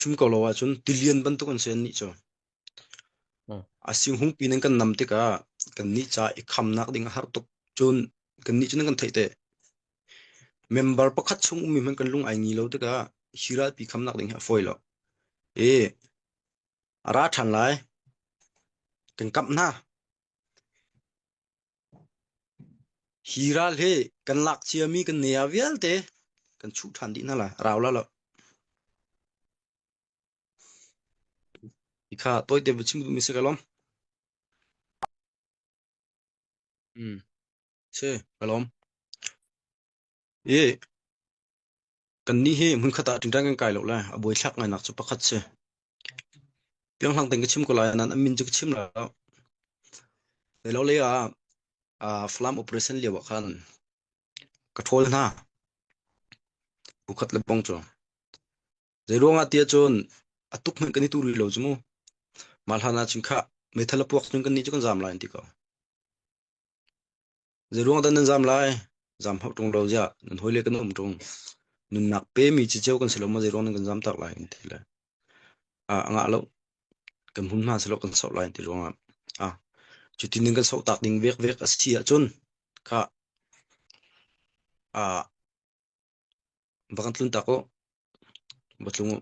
chum ko lawa chun tilian ban tu kan sen ni cho asing hung pinen kan namte ka kan ni cha I kham nak ding har tok chun kan ni chun kan thaite member pakhat chung mi man kan lung ai ngi lo te ka hira pi kham nak ding ha foilo ara than lai kan kap na hira le kan lak chia mi kan ne avial te kan chu than di na la raw la lo ikha toy te bichim du mi se kalom che kalom kan ni he mun khata tingtang kan kai lo la aboi thak ngai nak chu pakhat che piang hlang teng chim ko la nan amin ju chim la le lo le flam operation le wa khan ka thol na bukhat le bong cho zeronga tia chon atuk men kan ni tu ri lo chumu malhana chingkha methala pok chung kan ni chu kan jam lai ti ko zeronga dan jam lai jam hap tung lo ja nun hoile kan um tung nun nak pe mi chi cheu kan selo ma zeronga kan jam tak lai ti la anga lo kan hun ma selo kan so lai ti ronga chutin ning kan so tak ding vek asia chun kha bakan tlun tako batlungu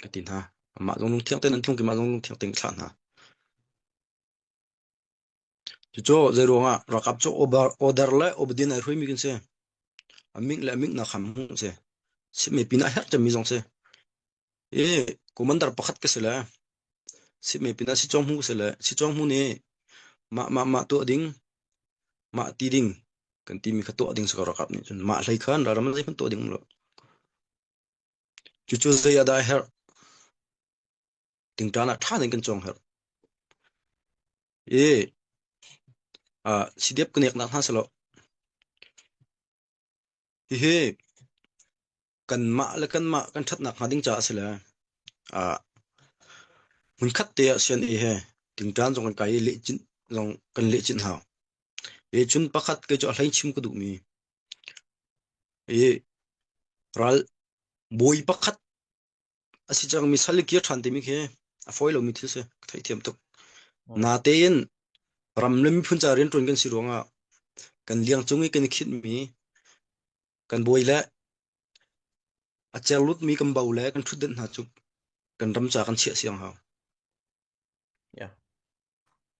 katin ha ma jong thiang ten thung ki ma jong thiang teng thlan ha chu zeronga rakap chu order la obdin ai rhui mi kin se aming na kham hu se si me pina her ta mi jong se commander pakhat ke sela si me pina si chong hu sela si chong hu ne ma to ding ma ti ding kan ti mi kha to ding sa rakap ni chun ma hlai khan ra ram lai to ding lo chu ze ya da her ting tana tha ding kan chong her sidep knek na ha selo he kan ma kan that na khading cha sela mun khat te asian he ting tan jong kan kai le chin jong kan le chin ha chun pakhat ke jo hlai chim ku du mi ral boi pakhat asi chang mi sal ki than te mi khe a foilo mi thil se thai thiam tok na te in ram lem phun cha ren ton kan sironga kan liang chungi kan khit mi kan boi la a chelut mi kan bau la kan thudan na chu kan ram cha kan chia siang ha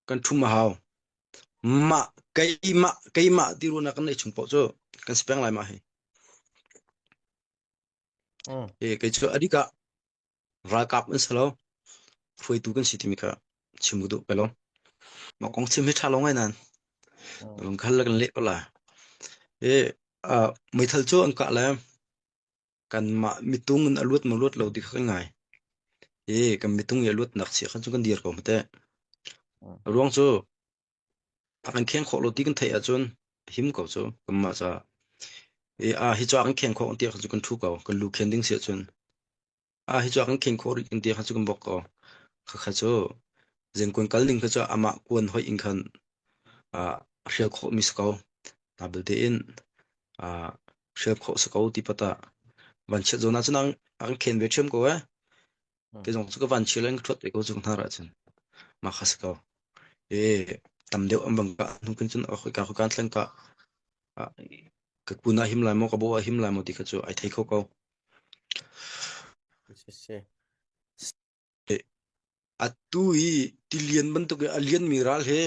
kan thum haw ma kai ma ti ru na kan nei chung po cho kan speng lai ma he kai chu adika rakap in salo foi tu kan sitimika chimudu pelo ma kong chim he thalong ai nan khal la kan le pala mai thal chu an ka la kan ma mitung an alut malut lo di kha ngai kan mitung ya lut nak chi khan chu kan dir ko mate ruang chu akan kheng kho lo ti kan thai a chun him ko chu kamma cha hi chu akan kheng kho ti kha chu kan thu ko kan lu khending se chun hi chu akan kheng kho ri ti kha chu kan bok ko kha chu jeng kon kal ding kha chu ama kon hoi in khan rial kho mis ko tabel te in rial kho sa ko ti pata van che zona chunang ang khen ve chem ko ke jong chu ka van chilen thot te ko chung thara chen ma khas ko tam deu am bang ka nu kin chun khoi ka kan thleng ka ka kuna him lai mo ka bo him lai mo ti kha chu ai thai kho ko atui tilian ban to ke alien miral he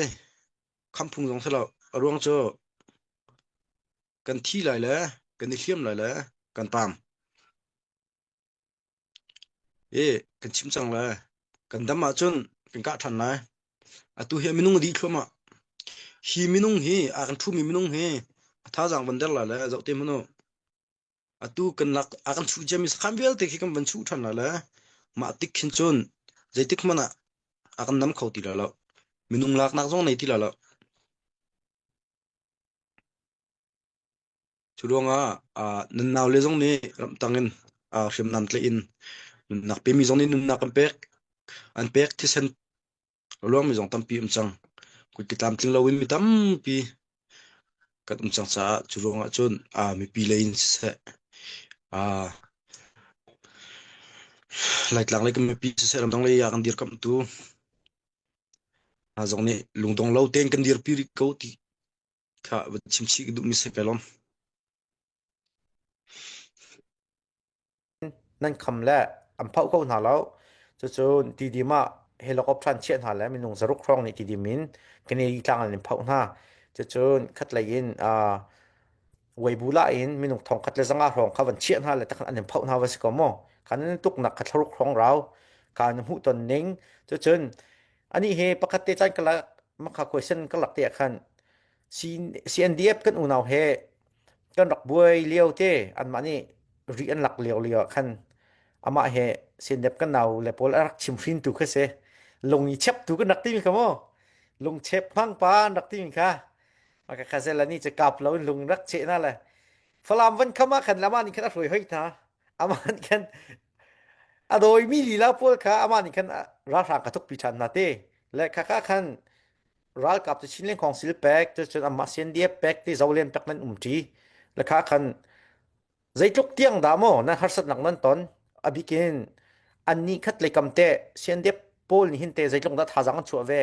khamphung jong sala arwang cho kan thi lai la kan hiam lai la kan pam kan chim chang la kan dama chun kan ka than lai atu he minung di thloma hi minung hi akan thu mi minung he tha jang ban der la la zo te mano atu kan lak akan thu jami kham bel te ki kan ban chu than la ma tik khin chun jaitik mana akan nam khau ti la minung lak nak jong nei ti la churonga nan naw le jong ni ram tangin hrim nam tle in nak pe mi jong ni nun nak an pek thi sen lom mi jong tam pi chang ku ki tam tling lo win mi tam pi kat chang cha churonga chun mi pi lein se lai tlang lai kan pi se ram dong lai ya kan dir kam tu a zong ni lung dong lo ten kan dir pi ri ko ti kha chim chi du mi se pelomนั่นคำแรกอันเผาเข้าหนาแล้วจู่ๆทีดีมาเฮลิคอปเตอร์เชียนหาแล้วมีนุ่งสรุปครองในทีดีมินกันในกลางอันเผาหน้าจู่ๆคัดเลยอินไวบูลาอินมีนุ่งทองคัดเลยสังอาครองเขาวันเชียนหาแล้วแต่อันเผาหน้าวสิกอมอกันนั้นตุกหนักคัดสรุปครองเราการหูตนเน่งจู่ๆอันนี้เฮปกติใจกันละมาขาคุยเส้นก็หลักเตียกันCNDF กันอุณาวเฮกันหลักบวยเลี้ยวเจอันมานี่รีอันหลักเลี้ยวคันama he sindep kan naw le pol arak chimfin tu khase longi chep tu kan nakti mi kamo long chep phang pa nakti mi kha maka khase la ni che kap lo lung rak che na la falam van khama khan lama ni khan roi hoi tha ama ni khan adoi mi li la pol kha ama ni khan ra ra ka thuk pi chan na te le kha kha khan ral kap te chin len khong sil pek te chen ama sen die pek te zawlen pek nan umti le kha khan zaitluk tiang da mo na harsat nak nan ton abikin anni khat le kamte siande pol ni hinte zaitlung da thajang chu ve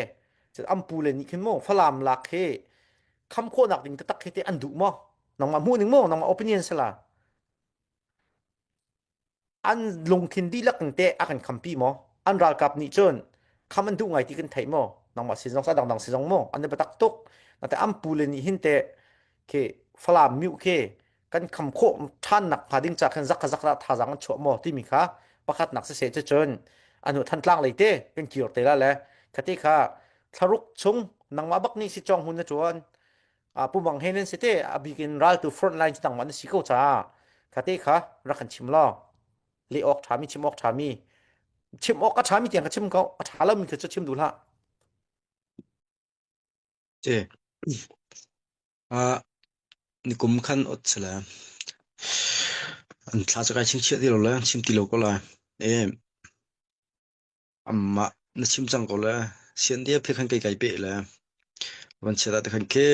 che ampule ni khin mo phalam lak he kham kho nak ding ta tak he te andu mo nang ma mu ning mo nang ma opinion sala an lung khin di lak te akan khampi mo an ral kap ni chon khaman du ngai ti kan thai mo nang ma si jong sa dang dang si jong mo an de batak tok na te ampule ni hinte ke phalam miu ke kan kham kho than nak phading cha khan zak zak ra thajang chu mo ti mi kha pakhat nak se se che chon anu than tlang leite kan kior te la le khati kha tharuk chung nang ma bak ni si chong hun na chuan pu mang henen se te abikin ral to front line tang man si ko cha khati kha ra khan chim lo li ok thami chim ok thami chim ok ka thami tiang ka chim ko thala mi ka chim du la che ni kum khan ot chela an thla cha kai ching chia di lo la chim ti lo ko la amma na chim chang ko la sian dia phe khan kai kai pe la wan chela ta khan ke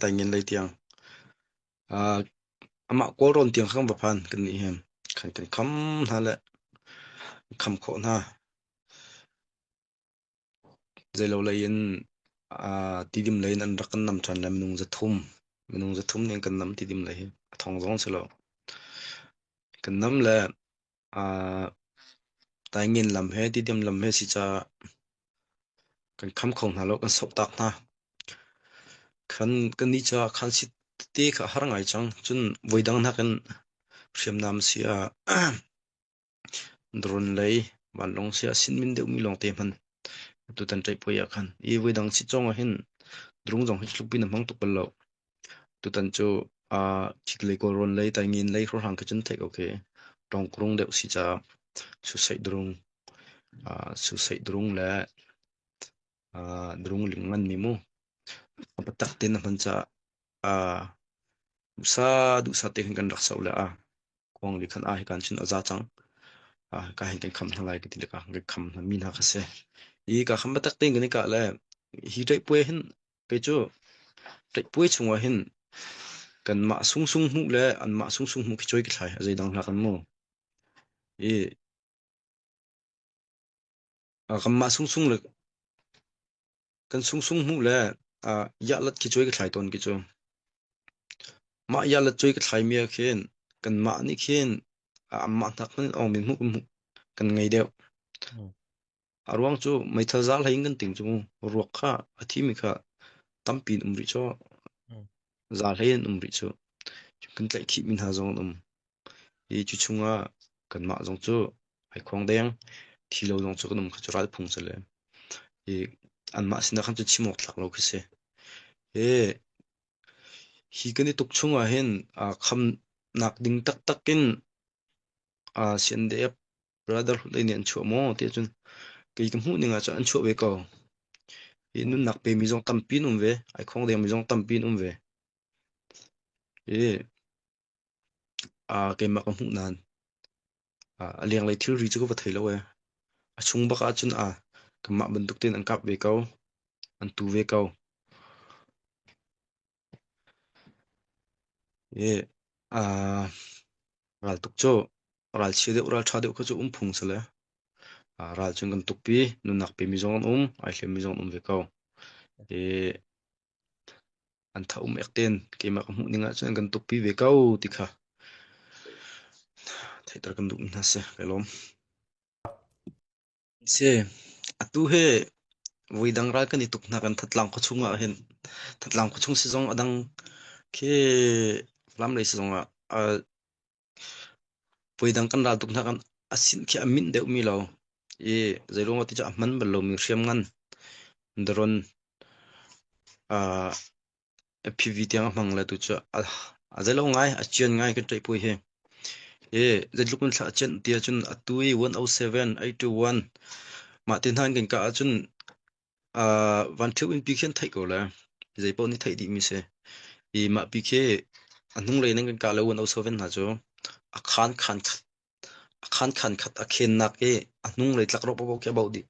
ta ngin lai tiang ama ko ron tiang khang ba phan kan ni hem khan kan kham ha la kham kho na zai lo lai in ti dim lai an rakan nam chan lam nung za thum nen kan nam ti dim lai thong zong chelo kan nam la ta ngin lam he ti dim lam he si cha kan kham khong na lo kan sop tak na kan ni cha khan si te kha har ngai chang chun voidang na kan priam nam sia drone lai ban long sia sin min de mi long te man tu tan trai poya khan e voidang si chong a hin drung jong hi lupin mang tu pal lo tu tan chu chiklei ko ron lai ta ngin lai ro hang ka chun thek okay tong krung de si cha su sai drung la drung ling man mi mu patak tin man cha du sa te kan rak sau la kong li khan hi kan chin aza chang ka hin kan kham thalai ki tilaka ga kham na mi na ka se e ka kham batak te ngani ka la hi dai pwe hin pe chu dai pwe chungwa hin kan ma sung mu le an ma sung mu ki choi ki thlai azai dang la kan mo e kan ma sung le kan sung mu le ya lat ki choi ki thlai ton ki chu ma ya lat choi ki thlai mi khen kan ma ni khen ma tak man ong min mu kan ngai deu arwang chu mai thal zal haing kan ting chu ruak kha athi mi kha tampin umri cho zal hain umri chu kan tlai khi min ha zong e chu chunga kan ma zong chu ai khong deng thilo zong chu kan khachural phung chale e an ma sina khan chu chimok thlak lo khise e hi kan ni tuk chunga hen kham nak ding tak takin sian de brotherhood nei an chu mo te chun cái mu ninga cha an chu ve ko nun nak pe mi jong tampin ve ai khong de mi jong tampin ve e ke ma kam hu nan aliang lai thil ri chu ko thai lo we chung ba ka chun kam ma banduk ten an kap ve ko an tu ve ko e ral tuk cho ral chide ral thade ko chu phung sele ral chung kan tukpi nu nak pe mi zong ai hle mi zong ve kaw e an tha ekten ke ma mu ninga chen kan tukpi ve kaw tikha thaitar kan duk na se kelom se atu he voidang ral kan ituk na kan thatlang ko chunga hen thatlang ko chung si zong adang ke lam le si zong a voidang kan ral tuk na kan asin ke amin de mi lo e zailong ati cha man bal lo mi riam ngan ndron PV tiang mang la tu cha a zailong ngai a chian ngai ke tai pui he e zailukun thla chen tia chun atui 107821 ma tin han gen ka chun van thiu in pi khen thai ko la zai pon ni thai di mi se e ma pi khe anung le nang ka la 107 na jo a khan khat a khen nak e anung le tlak ro bo ke bau di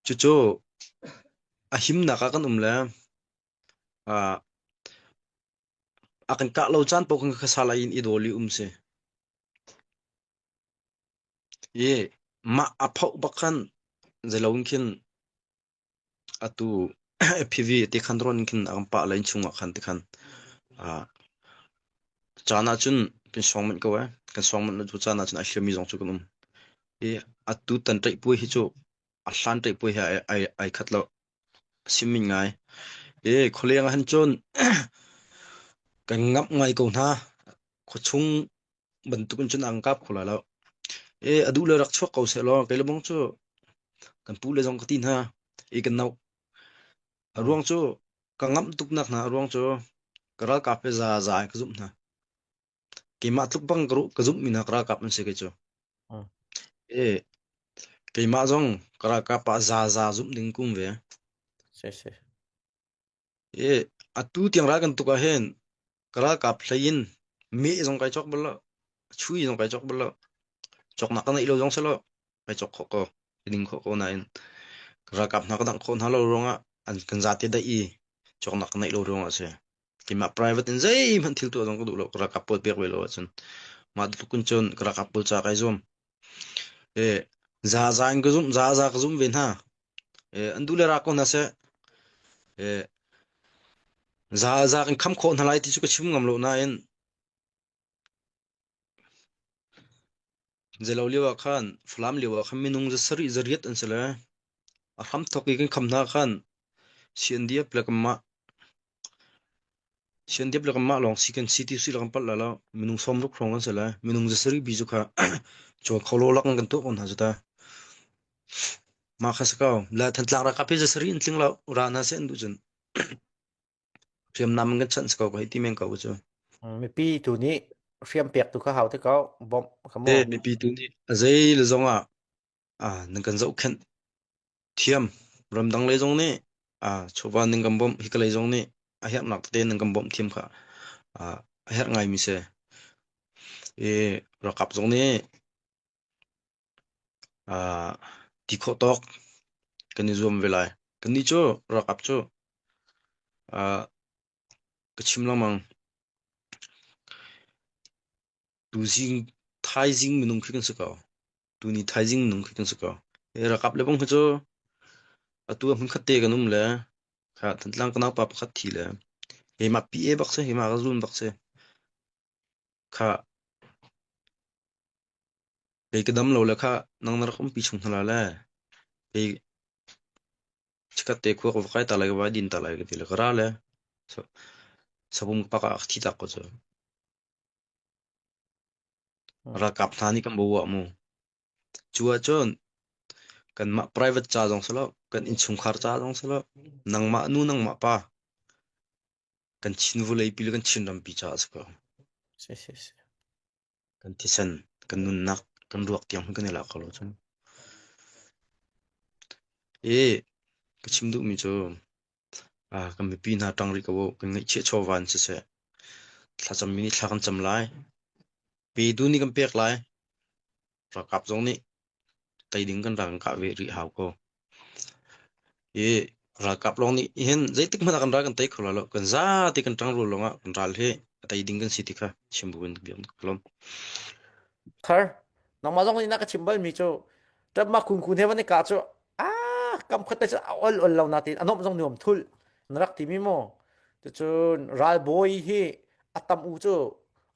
chu chu a him na ka kan la akan ka lo chan po kan khasala in idoli se ye ma aphau bakan zelawin kin atu PV te khandron kin ang pa lain chunga khan te khan chana chun kin songman ko wa kan songman na chu chana chun a hlemi jong chu kunum e atu tan tai pui hi chu a hlan tai pui ha ai khatlo simin ngai e kholenga han chon kan ngap ngai ko na khochung bantukun chun angkap khola lo e adu le rak chok ko se lo ke lebong chu kan pu le jong ka tin ha e kan nau ruang chu ka ngam tuk nak na ruang chu kara ka pe za ka zum na ke ma tuk bang ka zum mina kara ka man se ke chu e ke ma jong kara ka pa za zum ding kum ve se e atu tiang ra kan tuka hen kara ka plain me jong kai chok bala chui jong kai chok bala chok na ka na ilo jong se lo kai chok ko ding ko na in kara ka na ka dang ko na lo ronga an kan za te da i chok na ka na ilo ronga se ke ma private in zai man thil to jong ko du lo kara ka pot pek we lo chun ma du kun chon kara ka pul cha kai zom e za in ko zum za ka zum ven ha e andu le ra ko na se e za kan kham kho na lai ti chu ka chim ngam lo na in zelo liwa khan flam liwa kham minung za sari zariat an sela a kham thoki kan kham na khan siandia plakma long sikan city si lang pal la minung som ruk rong an sela minung za sari bi ju kha cho kholo lak kan to on ha jata ma khas ka la than tlang ra ka pe za sari in tling la ra na sen du chen priam nam kan chan ska ko ti men ka chu mi pi tu ni riam pek tu ka hau te ka bom ka mo mi pi tu ni azai le zonga nang kan zau khen thiam ram dang le zong ne choba ning gam bom hikalai zong ne a hiap nak te ning gam bom thiam kha a her ngai mi se e rakap zong ne ti kho tok kan ni zoom velai kan ni cho rakap cho kachim lamang tu jing thai jing minung khikan sa ka tu ni thai jing minung khikan sa ka e rakap le bong cho atu hun khatte kanum le kha thantlang kana pa khat thi le he ma pi e bak se he ma zun bak se kha pe kadam lo la kha nang nar khum pi chung hala la pe chikatte ko ko kai ta la ga din ta la ga ti la kara le so sabum pa ka thi ta ko so ra kap thani kam bo wa mu chua chon kan ma private cha jong salo kan in chung khar cha jong salo nang ma nu nang ma pa kan chin vu lei pil kan chin ram pi cha ska se kan tisan kan nun nak kan ruak tiang kan la khalo chon e kachim du mi cho kan mi pi na tang ri ka wo kan ngai che chowan se se thla cham mi ni thla kan cham lai pe du ni kan pek lai ra kap jong ni tai ding kan rang ka ve ri haw ko e ra kap long ni hen zai tik ma kan ra kan tai khola lo kan za ti kan tang ru longa kan ral he tay ding kan city ka chimbuin biam kolom thar nang ma jong ni na ka chimbal mi chu tab ma kun kun hewan ni ka chu kam khat cha ol lo na tin anom jong niom thul narak ti mi mo chu chun ral boy hi atam u chu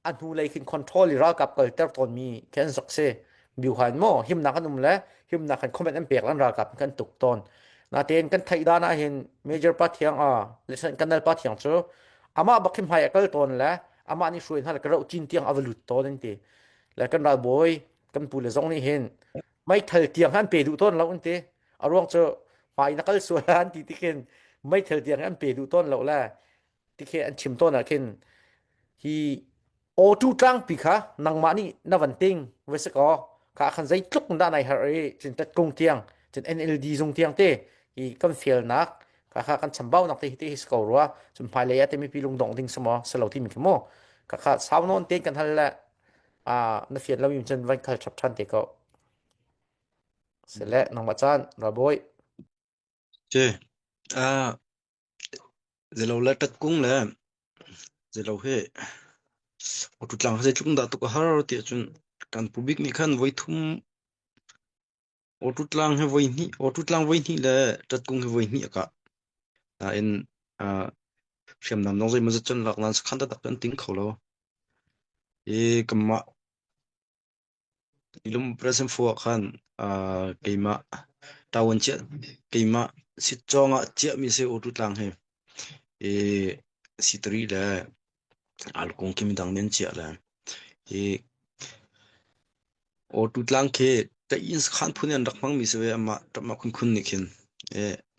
an hu lai khin control ri ra kap kal ter ton mi ken sak se biu han mo him na kanum le him na kan comment an pek lan ra kap kan tuk ton na ten kan thai da na hin major pa thiang lesson kanal pa thiang chu ama bakim hai akal ton la ama ni shuin hal ka ro chin tiang avalut ton en ti la kan ral boy kan pu le zong ni hin mai thal tiang han pe du ton lo en ti arong chu mai nakal suan ti ti ken mai thal tiang han pe du ton lo la ti ke an chim ton a ken hi o tu trang pi kha nang ma ni na van ting we se ko kha khan zai tluk da nai har e chin tat kong tiang chin NLD zong tiang te hi kan fel nak kha kan chambau nak te hi sko ro chum phai le ya te mi pi lung dong ding samo selo ti mi mo kha saw non te kan hal la na fiat lo yim chen van khal chap chan te ko se le nang ma chan ra boy che zelo la tat kung la zelo he otutlang se chung da to ko har ti chun kan public mi khan voi thum otutlang he voi ni la tat kung he voi ni ka in shem nam nong zai ma chen lak nan khan da kan ting kholo kamma ilum present fo khan keima tawon che keima sit chonga che mi se otutlang he sitri la al kong kim dang nen che la otutlang ke ta in khan phunian rakmang mi se ama tama kun ni khin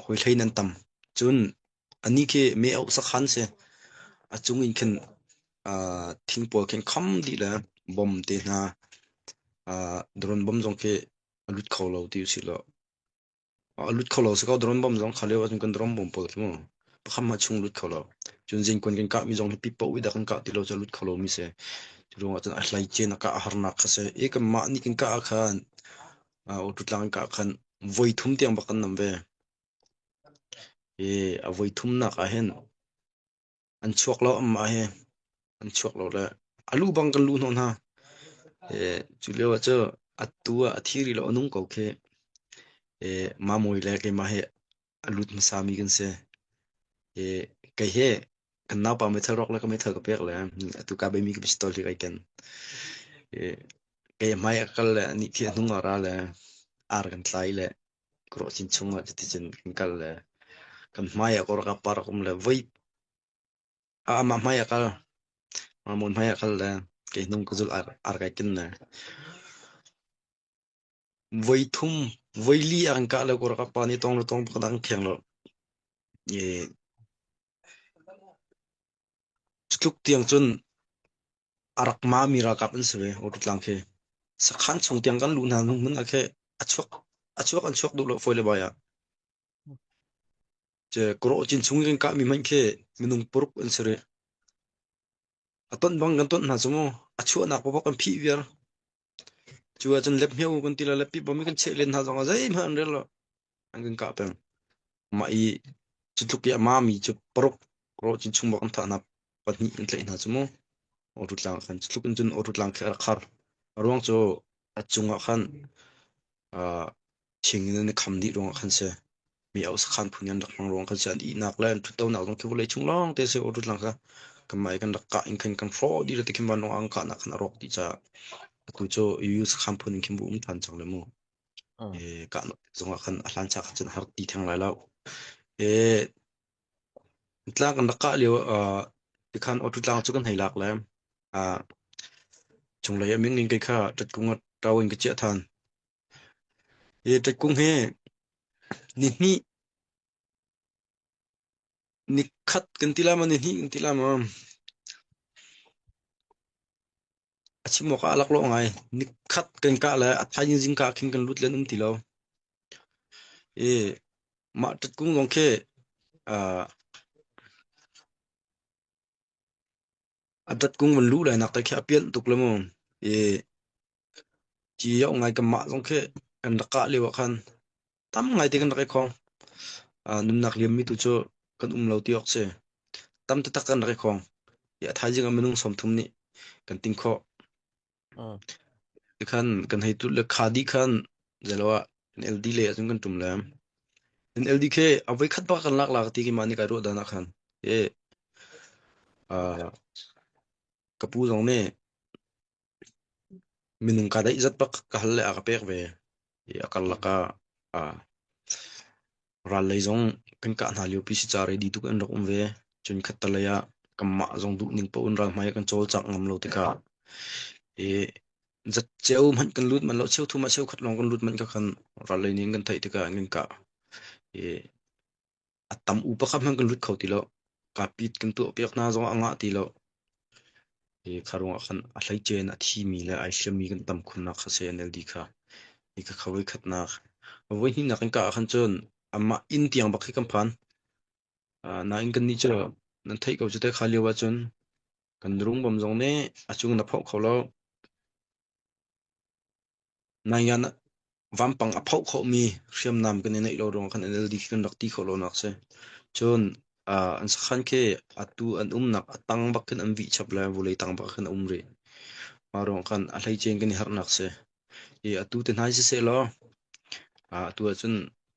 hoi thain an tam chun ani ke me au sa khan se achung in khin thing pol khen kham di la bom te na drone bom jong ke alut kholo ti si lo alut kholo se ka drone bom jong khale wa kan drone bom pol mo kham ma chung lut kholo chun jing kon kan ka mi jong pi po wi da kan ka ti lo cha lut kholo mi se churung atan a hlai che na ka harna khase ma ni kin ka khan otutlang ka khan voi thum tiang bakan nambe a voi thum na ka hen an chuak lo amma he an chuak lo la alu bang kan lu no na chulewa cho atua athiri lo anung ko khe ma moi le ke ma he alut masami kan se kai he kan na pa me tharok la ka me thar ka pek la atu ka be mi ki pistol li kai ken kai mai akal la ni thi nung ara la ar kan tlai le kro chin chunga ti chen kal le kan mai akor ka par kum le voi ma mai akal ma mon mai akal la ke nung ku zul ar kai ken na voi thum voi li ang ka le kor ka pa ni tong pa dang kheng lo skluk tiang chun arak ma mi ra kap an se otutlang khe sakhan chung tiang kan lu na nung mun akhe achuak an chuak du lo foi le ba ya je kro chin chung ring ka mi man khe minung puruk an sere aton bang kan ton na chumo achu na ko kan phi wer chuwa chan lep meu kan tila lep pi bomi kan che len ha jong zai ma an rel an kan ka pen ma I chutuk ya ma mi chu puruk kro chin chung ba kan tha na patni in tle na chumo otutlang khan chutuk an chun otutlang khar arwang cho achunga khan thingin ne khamdi rong khan se mi aus khan phunian dak mang rong khan se I nak la thu taw na rong ke bolai chung long te se otutlang kha kamai kan dak ka in kan fro di le tikim ban ang ka na khan rok ti cha ku cho use kham phun kim bu than chang le mo ka no zonga khan ahlan cha khan har ti thang lai law tla kan dak ka le ti khan otutlang chu kan heilak la chung lai ming ning ke kha tat kunga tawin ke che than tat kung he ni khat kan tila man ni kan tila ma achimo ka alak lo ngai ni khat kan ka la athayin jing ka khin kan lut len tilo ma tat kung long khe adat kung man lu lai nak ta kha pian tuk le mo chi yo ngai ka ma long khe kan ka le wa khan tam ngai te kan ka khong nun nak liam mi tu cho kan lo ti ok se tam ta kan ka khong ya thai jing amenung som thum ni kan ting kho kan kan hai tu le khadi khan zalwa ld le ajung kan tum lam ldk avai khat ba kan lak lak ti ki mani ka ro dana khan e a kapu jong ne minung ka dai zat pak ka hal le a ka pek ve e akal laka a ral lei zong kan ka na liu pi si chare di tu kan rok um ve chun khat talaya kamma zong du ning pa un ral mai kan chol chak ngam lo te ka e zat cheu man kan lut man lo cheu thu ma cheu khat long kan lut man ka khan ral lei ning kan thai te ka ngin ka e atam u pa kham han kan lut khau ti lo ka pit kan tu pek na zong anga ti lo e kharung khan a hlai chen a thi mi la ai hlami kan tam khun na kha se nld kha e ka khawai khat na voi hi na kan ka khan chon ama in tiang bakhi kam phan na in kan ni cho nan thai ko chute khali wa chon kan rung bom jong ne achung na phau kholo na yan vampang a phau kho mi hriam nam kan nei lo rong khan ld kan rak ti kholo nak se chon an sakhan ke atu an nak atang bakin an vi chapla volei tang bakin umre marong kan a hlai chen kan har nak se e atu te nai se lo tu chun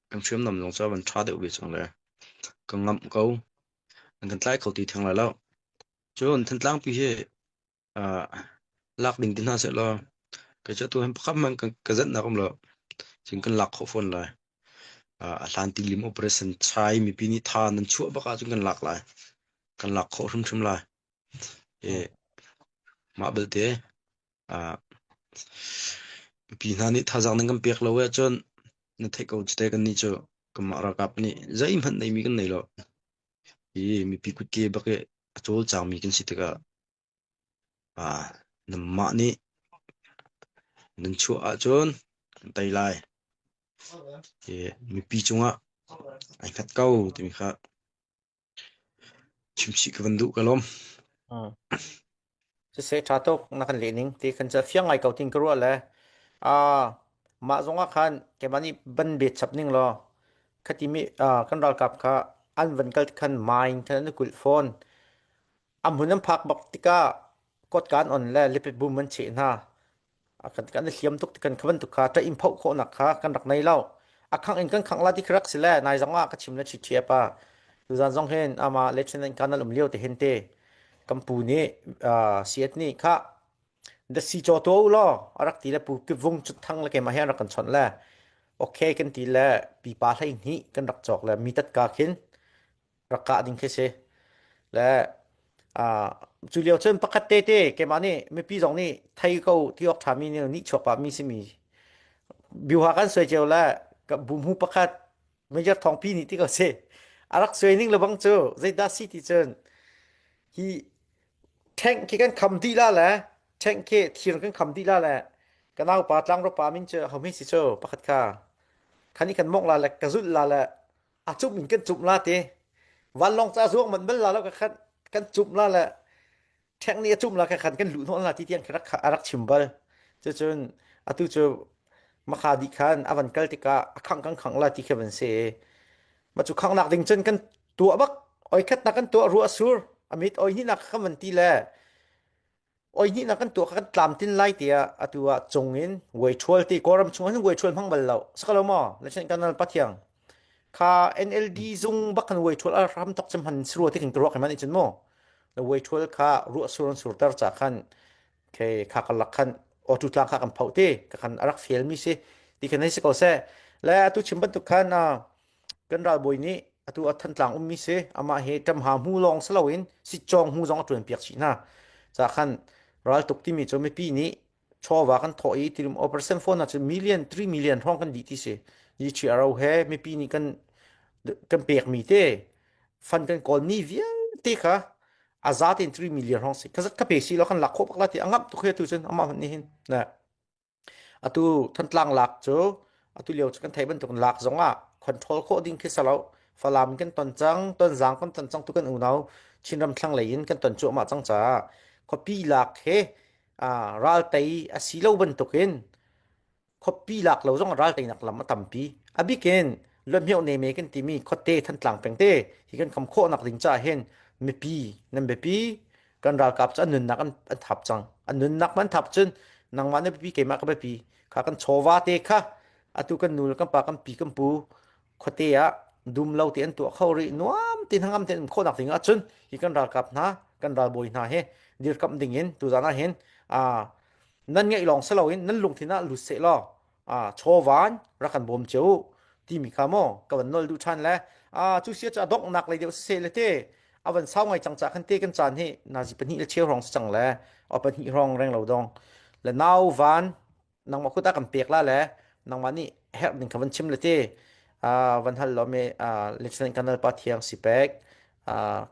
kan hriam nam long cha ban tha de we chang le kan ngam ko an kan tlai khau ti thang la lo chon than tlang pi he lak ding tin ha se lo cái chỗ tôi khắp mang cái dẫn nào không lo chính cần lạc khẩu phone lại Atlantic lim operation chai mi pini tha nan chu ba ka chung kan lak lại kan lak khẩu thum lại e ma bel te pi na ni tha jang nang kam pek lo we chon na thai ko chite kan ni cho kam ra kap ni zai man nei mi kan nei lo e mi pi kut ke ba ke chol chang mi kan sit ka nam ma ni nan chu a chon tai lai e mi pi chunga ai khat kau ti mi kha chim si ka vandu kalom se thatok na kan lening ti kan cha fiang ai kauting kru le ma zonga khan ke mani ban be chapning lo khatimi kan ral kap kha an van kal khan main khan kul phone amunam phak bak tika kot kan on le lipet bum man che na kan hliam tuk kan khaban tu kha ta im phau kho na kha kan rak nei lo akhang in kan khang la ti khrak sile nai zonga ka chim na chi che pa tu zan zong hen ama lechen kan al leo te hen te kampuni siat ni kha da si cho to lo arak ti la pu ki vung chut thang la ke ma hian rak kan chon la okay kan ti la pi pa lai ni kan rak chok la mi tat ka khin rak ka ding khe se la chu liao chen pakhat te te ke ma ni me pi jong ni thai ko ti ok thami ni ni chok pa mi si mi biu ha kan soi cheu la ka bum hu pakhat me jar thong pi ni ti ko se arak soi ning la bang chu zai da si ti chen hiแทงki kan kham di la la แทง ke thir kan kham di la la kanau pa tlang ro pa min che homi si cho pakhat kha khani kan mok la la ka zul la la a chup min kan chup la te wan long cha zuang man bel la la ka khan kan chup la la แทง ni chup la ka khan kan lu non la ti tiang krak arak chimbal che chun atu cho ma kha di khan awan kal ti ka khang khang khang la ti khaban se ma chu khang nak ding chen kan tua bak oi khat na kan tua ru asur amit oi ni nak khaman ti la oi ni nak kan tua kan tlam tin lai tia atua chungin wei chol ti koram chungan wei chol phang bal lo sakalo mo la chen kanal pathiang kha nld zung bakan wei chol a ram tok cham han sru ti kin ro kan man chen mo la wei chol kha ru asur sur tar cha khan ke kha kal khan o tu tlang kha kan phau te ka khan arak fel mi se ti kan nei se ko se la atu chimban tu khan kan ral boi ni atu athan tlang mi se ama he tam ha mu long salawin si chong hu zong atun piak chi na cha khan ral tuk ti mi cho me pi ni chowa kan thoi tirim operation phone na 3 million thong kan di ti se yi chi aro he me pi ni kan pek mi te fan kan kol ni via te kha azat in 3 million thong se kazat ka pe si lo kan lakho pakla ti angap tu khe tu chen ama ni hin na atu than tlang lak cho atu leo kan thai ban tu kan lak zonga control ko ding ke salo falam kan ton chang ton jang kan ton chang tu kan unau chinram thlang lein kan ton chu ma chang cha copy lak he ral tai asilo ban tukin copy lak lo jong ral tai nak lam tampi abiken lom heu ne me kan timi khote than tlang pengte hi kan kham kho nak ding cha hen me pi nam be pi กันรากับจะนุนนักอันทับจังอันนุนนักมันทับจนนางมันเนี่ยปีเกมาก็ไปปีขากันโชวาเตค่ะอตุกันนูนกันปากันปีกันปูขเตียดุมเล่าเตียนตัวเข้ารีนวมตินหังอำเตียนโคนักถึงอ่ะจนที่กันรากับนะกันราบอยนะเฮเดียร์กับดิ่งเห็นตัวจานะเห็นนั่นไงลองสลาวินนั่นลงที่น่าลุเสลอโชวานรักันบอมเจ้าที่มีคำว่ากับนอลดูชันแล้วทุกเสียจะดอกหนักเลยเดียวเสเลเต้เอาวันเศร้าไงจังจากขันเตกันจานให้นาจิเป็นหิเชี่ยวรองจังแล้วเอาเป็นหิรองแรงเหล่าดองและนาววันนางมาคุตากันเปียกแล้วแหละนางวันนี้เฮร์หนึ่งคำวันชิมเลยเต้วันฮัลโหลเมเลนส์กันนัลปาเทียงสิเปก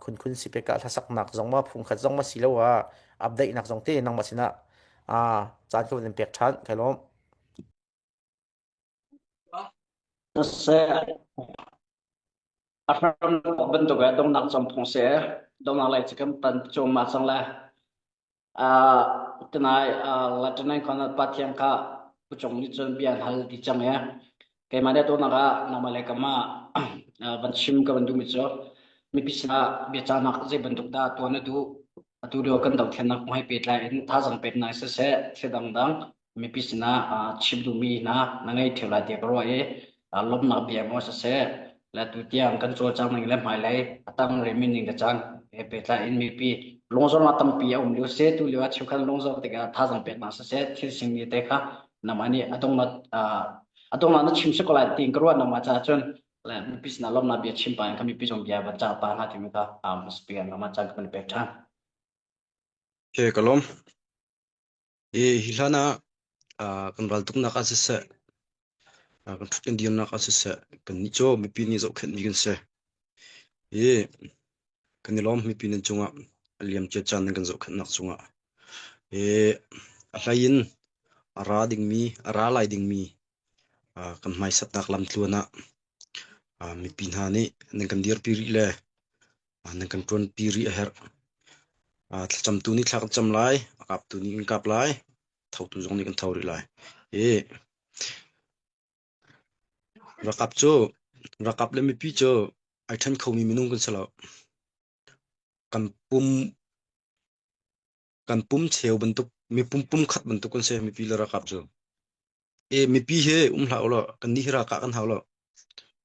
คุณสิเปกทัศนักจงมาพุ่งขัดจงมาสิแล้วว่าอัปเดตนักจงเต้นางมาสินะจานก็เป็นเปียกชันใครล้มAfram bentuk ya dong nak sampung se dong nak lai cikam tan cuma sangla tenai latenai kana patiang ka pucong ni chen bian hal di chang ya kai mana to naga nama lai kama banshim ka bandu micho mi pisna biacha nak je bentuk da to na du atu do kan dau thian nak mai pet lai in tha jang pet nai se dang dang mi pisna chim du mi na nangai thela te ro e lom na bia mo se la tu tiang kan so chang nang le mai lai atang remin ning da chang e petla in mi pi longzor ma tam pi liu se tu liu a chu kan longzor te ga tha jang pet na se thil sing ni te kha namani atong na chim se ko la ting kro na ma cha chon la mi pi na lom na bia chim pa ka mi pi jong bia ba cha pa na ti mi ka speak na ma cha kan pet tha ke kalom hilana kan ral tuk na ka se kan thukin diam na ka se kan ni cho mi pi ni zo khen mi kan se kan ni lom mi pi nen chunga aliam che chan kan zo khen nak chunga alain ara ding mi ara lai ding mi kan mai sat nak lam tluana mi pi na ni nen kan dir pi ri le nen kan tron pi ri her cham tu ni thlak cham lai kap tu ni kap lai thau tu jong ni kan thau ri lai rakap le mi pi cho ai than khau mi minung kan sala kan pum cheu bentuk mi pum khat bentuk kan se mi pi la rakap cho mi pi he hla lo kan ni ra ka kan ha lo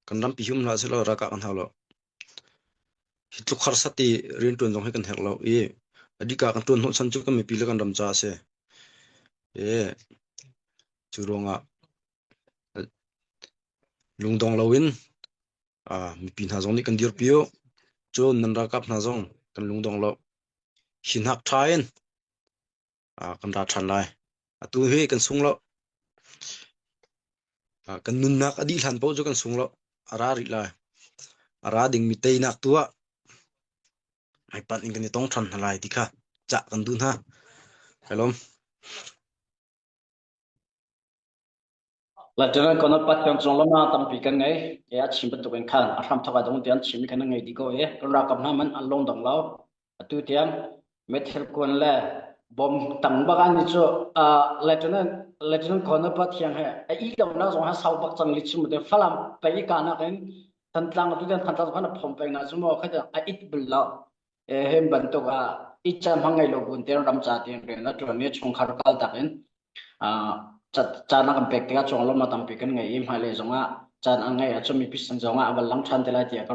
kan ram pi hla se lo ra ka kan ha lo hitlu khar sati rin tun jong he kan hek lo adika kan tun hon san chu kan mi pi la kan ram cha se churonga lungdong lawin mi pi na jong ni kan dir pio cho nan ra kap na jong kan lungdong lo hin hak thain kan ra than lai atu he kan sung lo kan nun nak adi hlan po jo kan sung lo ara ri lai ara ding mi tei nak tua ai pat in kan tong than lai ti kha cha kan dun ha kalom la tena kono pat kan chong lama tam pi kan ngai ya chim pat kan khan aram thawa dong tian chim kan ngai di ko ra kam na man along dong lao atu tiang methel kon la bom tang ba kan ni cho la tena kono pat yang ha I dong na zong ha sau bak chang li chim de falam pe ka na kan tan tlang tu tian tan ta kan phom pe na chu mo kha a it bul la hem ban to ga I cham hangai lo gun ter ram cha tiang re na to ne chung khar kal ta ken chan na kan pek te chong lo ma tam pi kan ngai im ha le zonga chan angai a chumi pisan zonga abal lang chan te la ti ka